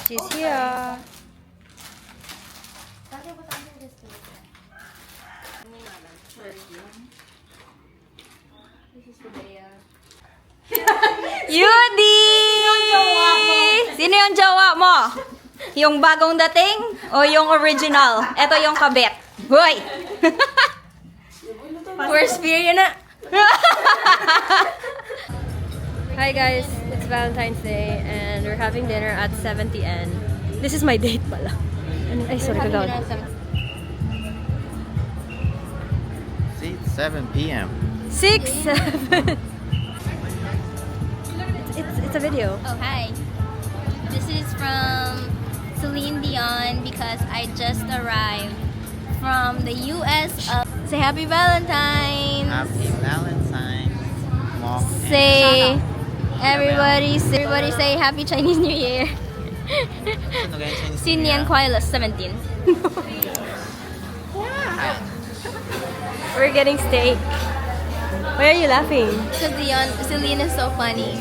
She's here. Yudi! Sino yung jowa mo? Yung bagong dating o yung original? Ito yung kabit. Hoy! First beer yun na. Hi guys, it's Valentine's Day and we're having dinner at 70N. This is my date pala. Ay, sorry, kagawad. See, 7 p.m. 6, 7. It's a video. Oh, hi. This is from Celine Dion because I just arrived from the US. Say Happy Valentine's. Happy Valentine's. Mom. Say, everybody say Happy Chinese New Year. Sinian Kuala 17. We're getting steak. Why are you laughing? Because Celine is so funny.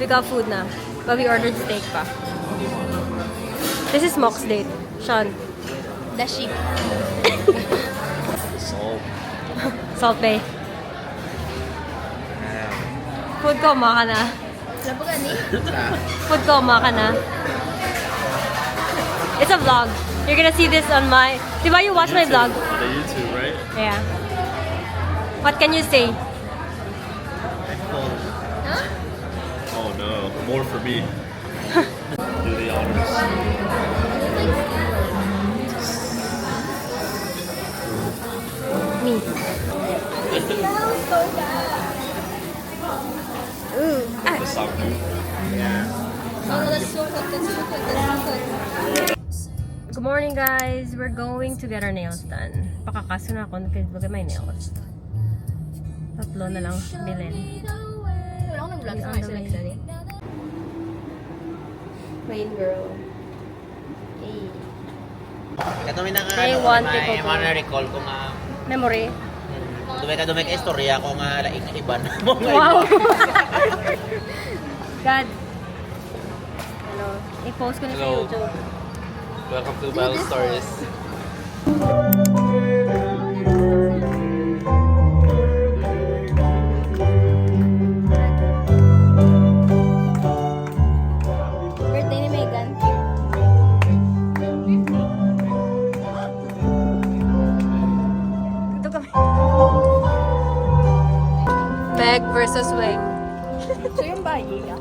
We got food na. But we ordered steak pa. This is Mock's date. Sean. The sheep. Salt. Salt Bay. Food ko, maka na. Labugan ni? Food ko, maka na. It's a vlog. You're gonna see this on my... Diba you watch my vlog? The YouTube, right? Yeah. What can you say? Huh? Oh no, more for me. Do the honors. Me. Ooh. The sock move. Oh, that's so good. That's so good. That's so good. Good morning guys. We're going to get our nails done. Pakakaso na ako because look at my nails. Tatlo na lang bilhin. Wala akong nag-vlog sa mga sila. Plain girl. Hey. Katumi na nga, Day one, tipo yung mga na-recall ko nga, Memory. dumay ka istorya ko nga laing na iban mo. Wow! God. Hello. I-post ko na sa Hello. YouTube. Welcome to Battle Stories. Birthday ni Megan. Ito kami. Meg versus Weng. So yung bayi niya.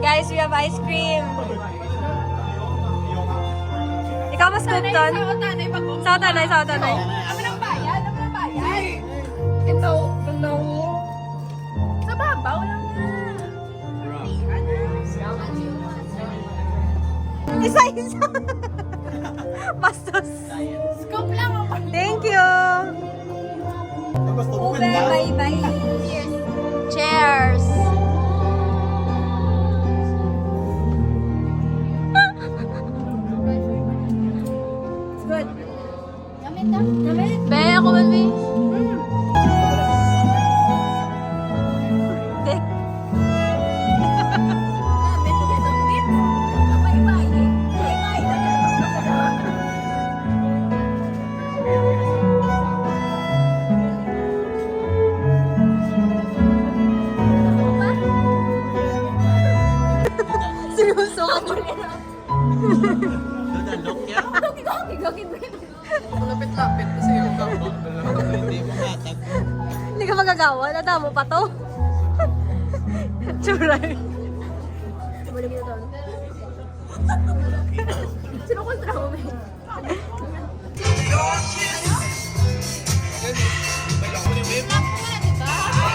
Guys, we have ice cream. Ikaw mas scoop doon? Sa tanay, sa tanay. Ano ng bayan? Ano ng bayan? Ito, sa babaw lang na. Isa-isa. Bastos. Scoop lang ako. Thank you. Ube, bye-bye. Cheers. It's good. Gamit ka? Gamit. Be, ako man, be. Gamit. Gamit. Ako yung bayi. Ay, Seryoso ka mo. Lapit-lapit kasi yung kapag. Hindi mo matag. Hindi ka magagawa. Nadamo pa to. Churay. Tumalik na to. Sino kontra mo, be?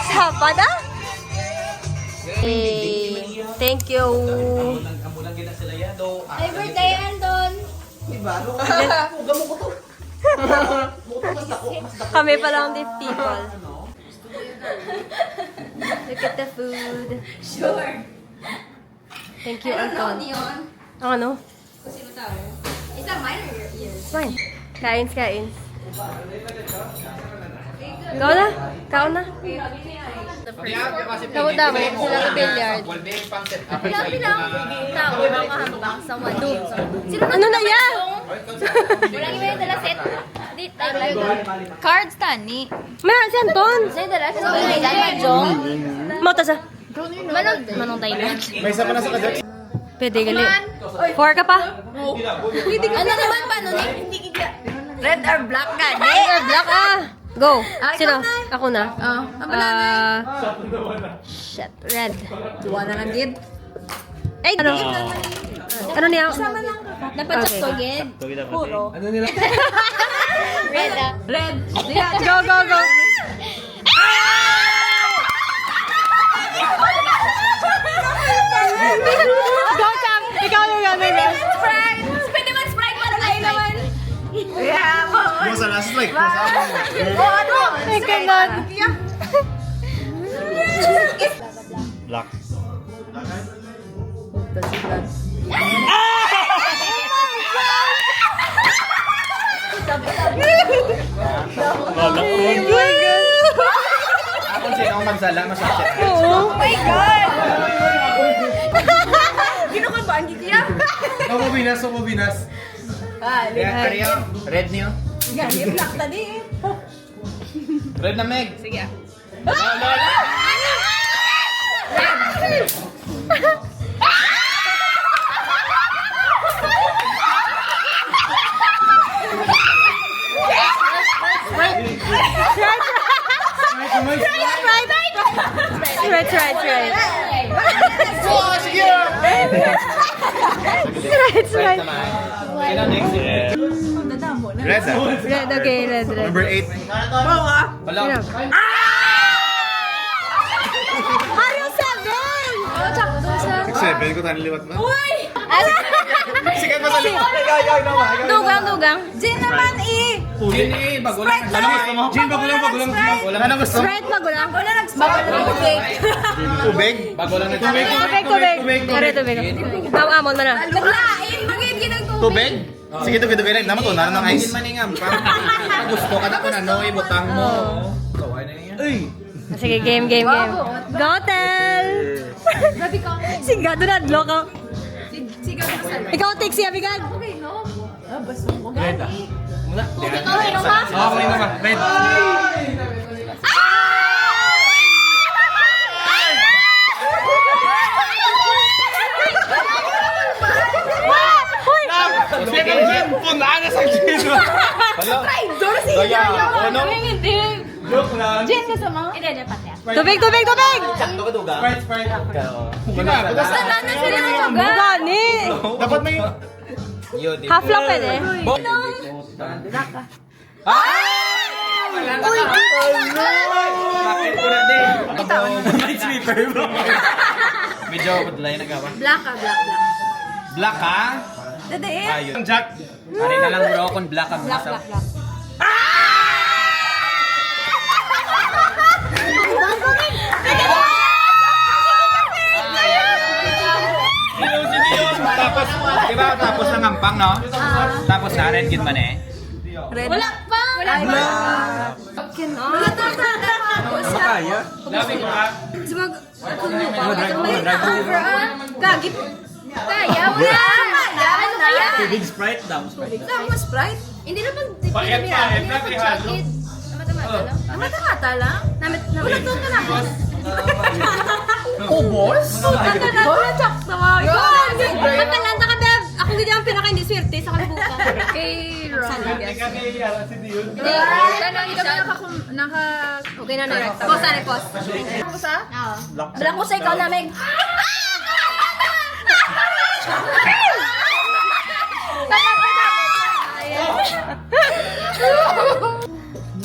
Sapa na? Hey, thank you. Ay, birthday, Andon. Kami pa lang deaf people. Look at the food. Sure. Thank you, Anton. Ang ano? Is that mine or yours? Fine. Kains, kains. Ikaw na? Ikaw na? Tamo-tamo, sila sa billiard. Pilang tao makahambang sa one. Sino Ano na yan? Walang iba yung dala set. Cards, tani. Meron si Anton. Sa'yo dala set. Dala Jong. Mata sa... Manong Thailand. Pwede gali. 4 ka pa? Ano naman pa? Hindi kikya. Red or black ka, ni? Black ah! Go. Sino? Ako na. Shit. Red. Duwa na lang, gid. Ay, ano? Ano niya? Napatak Okay. ko, Gid. Puro. Red ah. Red. Go, go, go. Go, Chang! Ikaw yung gano'n. Sprite! Pwede man Sprite para tayo naman. Yeah, mo. Boss, last like, Ay, ganon. Black. Ako sino ang magsala, masakit. Oh my God! Kinukabaan, gikiya? Ako binas. Red niyo. Gani, black tadi. Red na Meg. Sige. Right. Red naman. Sino next? Red ah. Red, okay, red. Number 8. Wala. Mario 7! 6-7 ko tayo liwat na. Sikat pa sa liwat. Dugang. Jin naman eh. Hindi, bago lang. Ano gusto mo? Jin, bago lang. Ano gusto? Sprite magulang. Wala nag-spark. Tubig? Bago lang na Tubig. Are, tubig. Amon mo na. Naglain, magiging ginagtubig. Tubig? Sige, tubig. Naman to, nalang ng ice. maningam. Gusto ka na kung ano, ibutang mo. Kaway na niya. Sige, game. Go, Tel! Sigado na, loko. Ikaw, take siya, bigad. Red ah. Muna. Okay na ba? Okay na ba? Red. Punaan na sa Jin. Kaya, ano? Jin ka sama? Hindi, pati. Tubig! Sakto ka duga. Sprite. Wala na sila ng tuga. Gani! Dapat may... Half lang pwede. Bakit ko na din? Night sweeper bro. Medyo padlay na gawa. Black ka, black. Black ka? Dadain. Ayun. Jack. Pare na lang bro kung black ang masam. Tapos, di ba tapos ng hampang, no? Tapos na red gid man eh. Red. Wala pa! Wala pa! Makaya? Labi ko ha? Gagip. Kaya, wala! Ano kaya? Tubig Sprite daw. Sprite. Tama, Sprite. Hindi na pag... Paket pa, Hindi na pag ihalo. chocolate. Namata-mata lang. Mata-mata lang. Wala to ka na. Ubos? Wala chak sama. Matalanta ka, Beb. Ako hindi ang pinaka-hindi swerte sa kalibutan. Kay Ron. Hindi. Tanong ikaw. Okay na, direkta. Pause na, pause. Pusa? Oo. Black ko sa ikaw namin.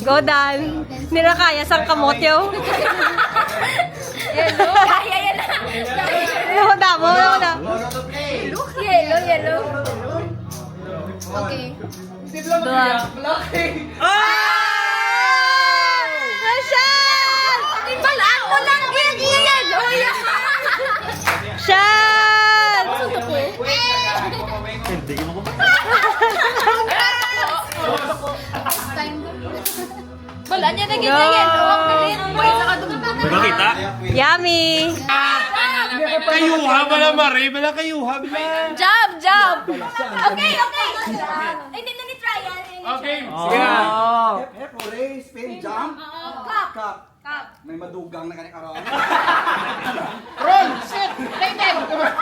Go, Dan. Nirakaya sang kamotyo. Kaya yan na. Ano damo? Yellow. Okay. Dua. Shot! Balaan mo lang. Yellow. Shot! Wala niya na ganyan. Nakita? Yummy! Kayuha ba na, Mare? Bala kayuha ba? Job! Okay. Hindi na ni-try yan. Okay, sige na. Hooray, spin, jump. Cup. Cup. May madugang na kanya karoon. Roll! Sit! Hep hep! Hooray!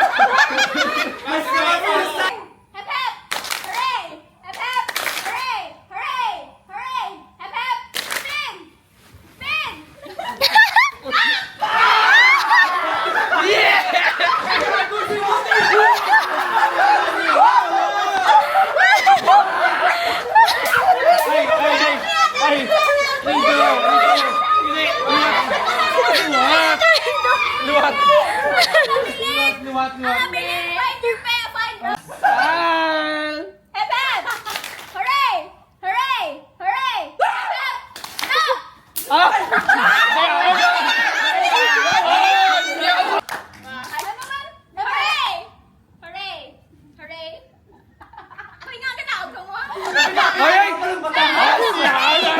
Hep hep! Hooray! Hooray! Hooray! Hep hep! Spin! Spin! Ay! Luwat! Luwat! Find your pay! Find your... Ah! Hep hep! Hooray! Hooray! Hooray! Hep hep! Stop! Ano naman? Hooray! Hooray! Hooray! Uy, nga katawag ko mo! Ay!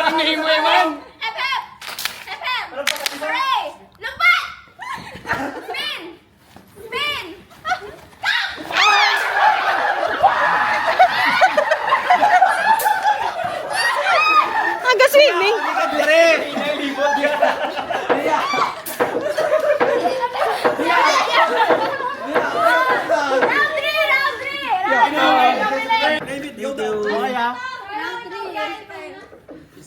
Ang name mo naman! Hep hep! Hep hep! Hooray! Lumpat! Spin! Spin! Hanggang swimming! Round 3! Round 3!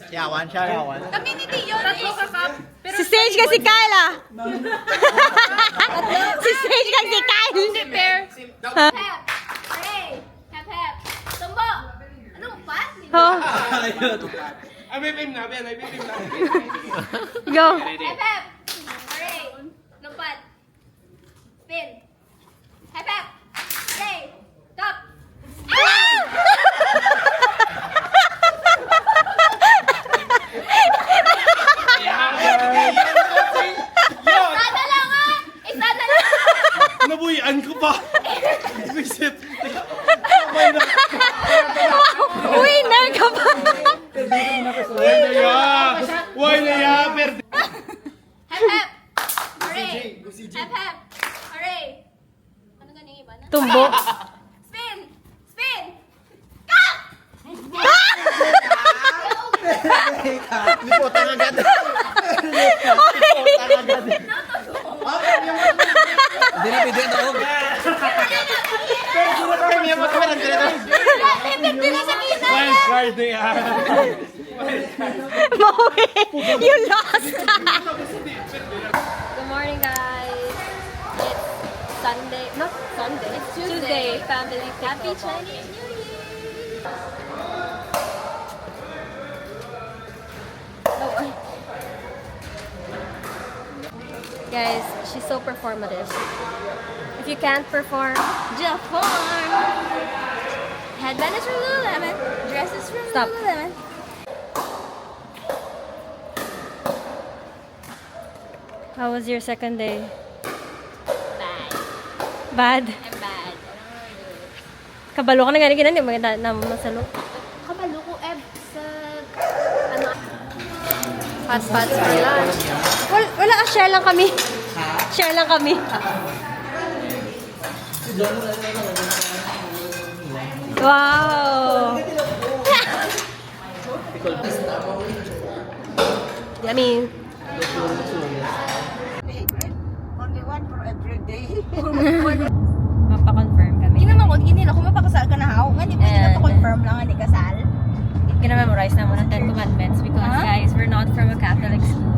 Yawan siya, yawan. Kami ni Tio. Tatlo ka cup. Si Sage kasi Kyle ah! Si Sage kasi Kyle! Hindi fair! Hep! Hooray! Hep hep! Tumbo! Anong pas? Oh, Ay, may pim na. go! Hep hep! Hooray! Lumpat! Spin! Hep hep! Hooray! Cup! Isa na lang ah! Isa na lang! Nabuyan ko pa. Isip. Winner ka ba? Why na ya? Perde. Hep hep! Hooray! Hep hep! Hooray! Ano ganyan iba na? Tumbo. Spin! Spin! Cup! Liputan agad. Hindi na pwede ito. Hindi na sa kita! Wild card na yan. Maui! You lost! Good morning, guys. It's Sunday. Not Sunday. It's Tuesday. Family Happy Chinese New Year. Guys, she's so performative. If you can't perform, Jafar. Headband is from Lululemon. Dress is from Stop. Lululemon. how was your second day? Bad. Bad? I'm bad. Kabalo ka na nga rin maganda na masalo. Kabalo ko, Eb, sa... Ano? Hot spots for lunch. Wala, share lang kami. Share lang kami. Wow! Yummy. Only one for every day. Mapakonfirm kami. Hindi naman ko, ginila kung mapakasal ka na how. Nga, di pwede na pa-confirm lang, hindi kasal. Kina-memorize naman ang 10 Commandments because guys, we're not from a Catholic school.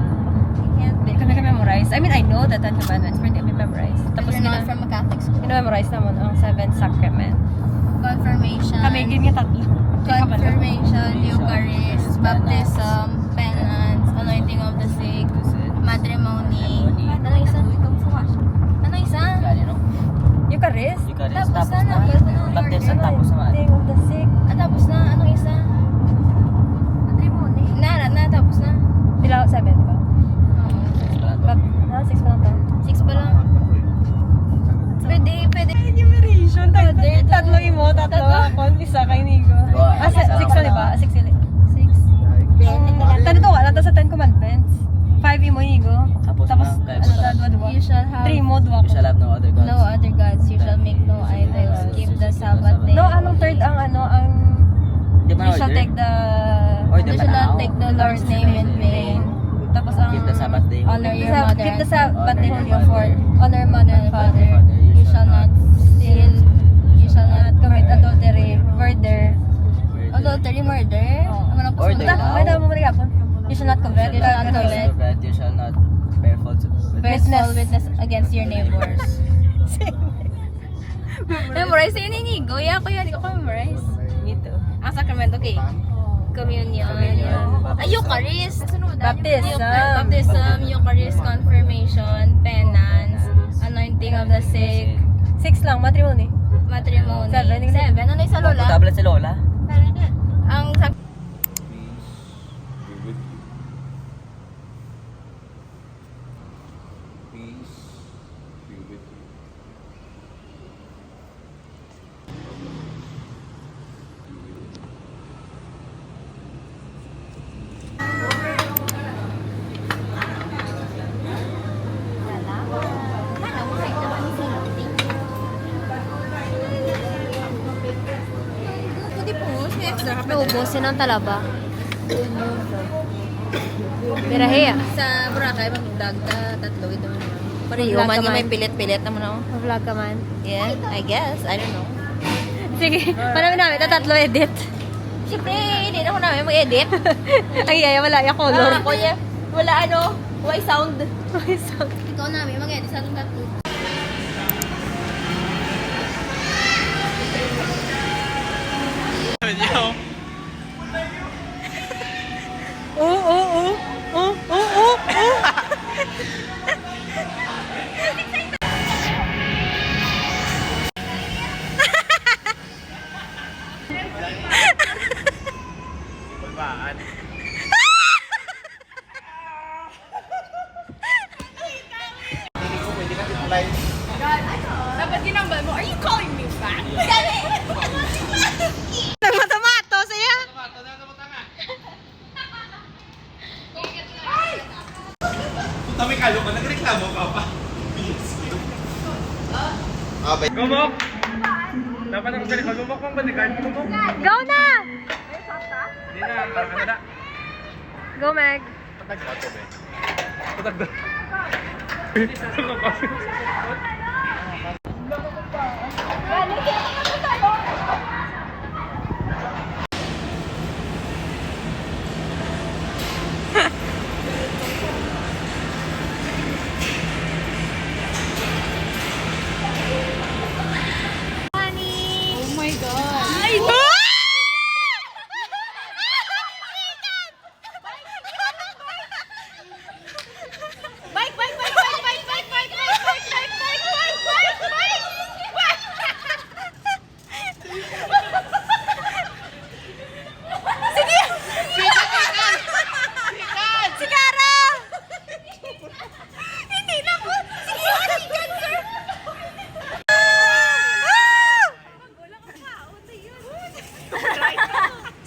Hindi kami memorize. I mean, I know the 10 Commandments, but hindi kami memorize. Tapos We're not from a Catholic school. kina-memorize naman ang 7 Sacrament. Confirmation. Kami, ganyan tatlo. Confirmation, Eucharist, baptism, penance, anointing of the sick, matrimony. Ano isa? Ano isa? Eucharist? Tapos na. Baptism, tapos naman. Thing of the sick. Tapos na. Anong isa? Matrimony. Na, tapos na. Dilaw, 7 ba? 6 pa lang to. 6 pa lang. Pwede. Enumeration. Tatlo imo, tatlo ako. Isa kay Nigo. 6 na diba? 6 sila. 6. Tano to, wala to sa Ten Commandments. 5 mo higo. Tapos dua-dua. You shall have 3 mo, dua ko. have no other gods. no other gods. You shall make no idols. Keep the Sabbath day. No, anong third ang Di ba you shall take the You shall not take the Lord's name in vain. tapos ang Keep the Sabbath day. Honor your mother. Keep the and Sabbath day holy your for honor mother and father. You shall not steal. You shall not commit adultery, murder. adultery, murder. Ano na po Order sunod? now. May damo mo rin yapon. You shall not covet. You shall not covet. You shall not bear false Bear false witness against your neighbors. Memorize yun inigo. Yeah, ako yan. Hindi ko memorize. Me too. Ang sacrament, okay. Communion. Eucharist. Baptism. Baptism, Eucharist, confirmation, penance, anointing of the sick, 6 lang, matrimony. matrimony. 7. Ano yung sa lola? Tablet si Lola. Ang Peace be with you. Naubusin ang talaba. Birahe Sa Boracay, magdagta, tatlo ito naman. Pareho man yung may pilit-pilit naman ako. Vlog ka man. Yeah, I guess. I don't know. Sige, panami namin, tatlo edit. Siyempre, hindi na ako namin mag-edit. Ay, wala yung color. Ako niya, wala ano, why sound? Ikaw namin, mag-edit sa atong tatlo. Nagmatamato siya. Tami kalo ka, nagreklamo ka pa. Gumok! Dapat ako sa gumok mong bodyguard. Gumok! Go na! Hindi na, ano na. Go, Meg. Patagda.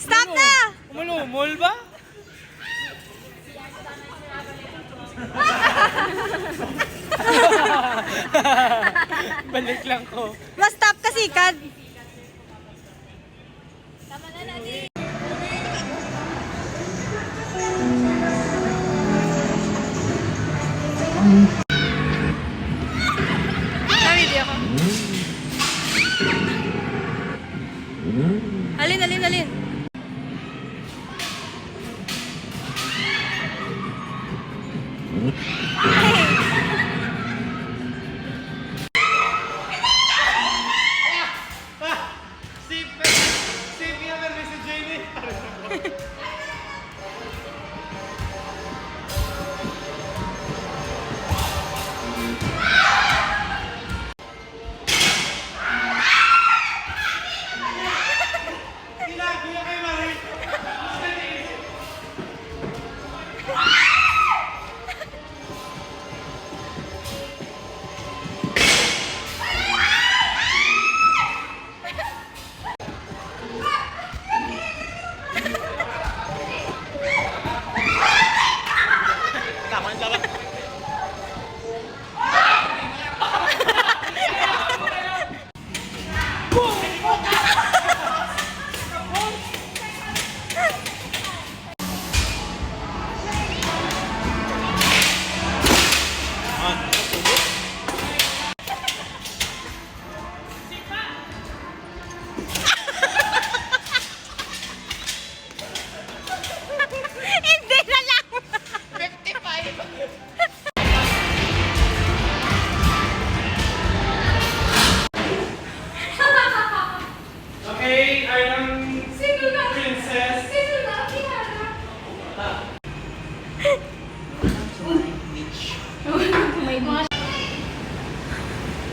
Stop na! Umulumol ba? Balik lang ko. Mas stop kasi, Kad. Na-video ko. Alin.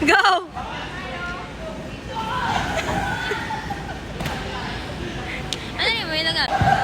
Go! Anyway, look up.